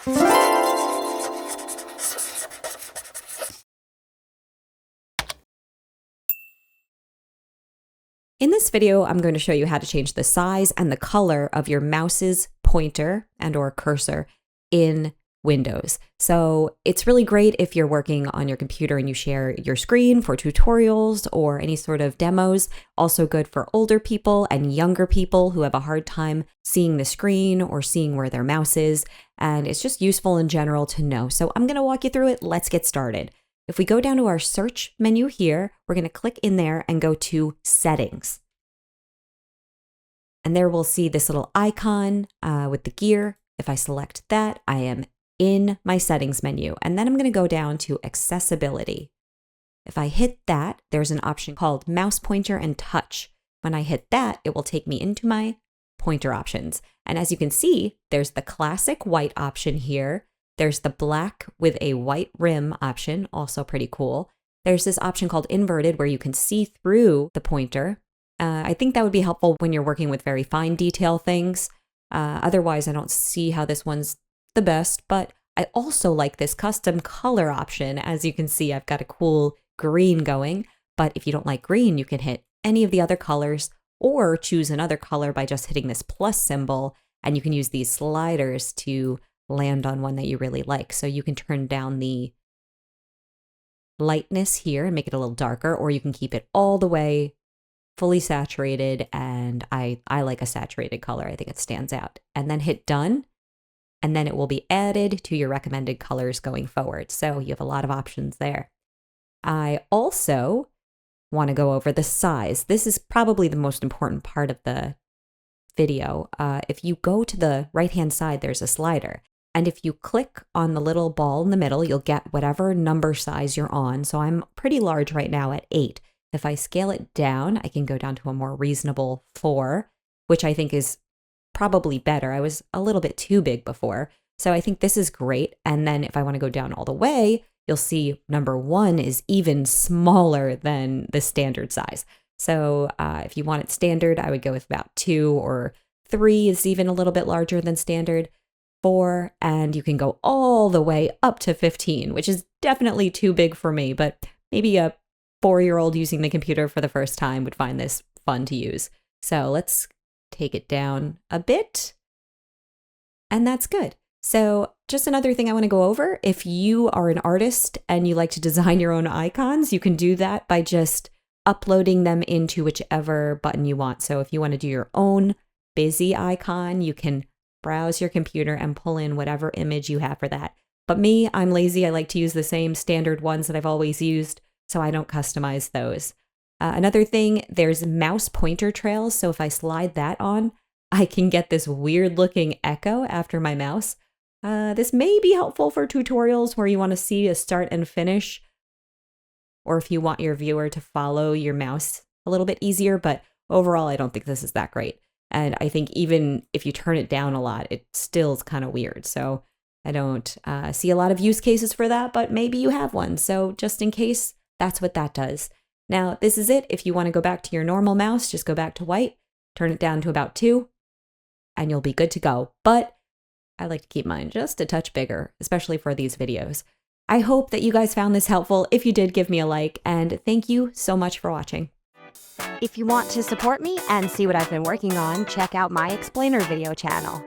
In this video, I'm going to show you how to change the size and the color of your mouse's pointer and/or cursor in Windows. So it's really great if you're working on your computer and you share your screen for tutorials or any sort of demos. Also good for older people and younger people who have a hard time seeing the screen or seeing where their mouse is. And it's just useful in general to know. So I'm going to walk you through it. Let's get started. If we go down to our search menu here, we're going to click in there and go to Settings. And there we'll see this little icon with the gear. If I select that, I am in my settings menu. And then I'm going to go down to Accessibility. If I hit that, there's an option called Mouse Pointer and Touch. When I hit that, it will take me into my pointer options. And as you can see, there's the classic white option here. There's the black with a white rim option, also pretty cool. There's this option called inverted where you can see through the pointer. I think that would be helpful when you're working with very fine detail things. Otherwise, I don't see how this one's the best, but I also like this custom color option. As you can see, I've got a cool green going, but if you don't like green, you can hit any of the other colors or choose another color by just hitting this plus symbol, and you can use these sliders to land on one that you really like. So you can turn down the lightness here and make it a little darker, or you can keep it all the way fully saturated. And I like a saturated color. I think it stands out. And then hit done. And then it will be added to your recommended colors going forward. So you have a lot of options there. I also want to go over the size. This is probably the most important part of the video. If you go to the right-hand side, there's a slider. And if you click on the little ball in the middle, you'll get whatever number size you're on. So I'm pretty large right now at 8. If I scale it down, I can go down to a more reasonable 4, which I think is probably better. I was a little bit too big before. So I think this is great. And then if I want to go down all the way, you'll see number 1 is even smaller than the standard size. So if you want it standard, I would go with about 2, or 3 is even a little bit larger than standard. 4, and you can go all the way up to 15, which is definitely too big for me, but maybe a 4-year-old using the computer for the first time would find this fun to use. So let's take it down a bit, and that's good. So just another thing I want to go over, if you are an artist and you like to design your own icons, you can do that by just uploading them into whichever button you want. So if you want to do your own busy icon, you can browse your computer and pull in whatever image you have for that. But me, I'm lazy. I like to use the same standard ones that I've always used, so I don't customize those. Another thing, there's mouse pointer trails. So if I slide that on, I can get this weird looking echo after my mouse. This may be helpful for tutorials where you want to see a start and finish, or if you want your viewer to follow your mouse a little bit easier, but overall, I don't think this is that great. And I think even if you turn it down a lot, it still is kind of weird. So I don't see a lot of use cases for that, but maybe you have one. So just in case, that's what that does. Now, this is it. If you want to go back to your normal mouse, just go back to white, turn it down to about 2, and you'll be good to go. But I like to keep mine just a touch bigger, especially for these videos. I hope that you guys found this helpful. If you did, give me a like, and thank you so much for watching. If you want to support me and see what I've been working on, check out my Explainer video channel.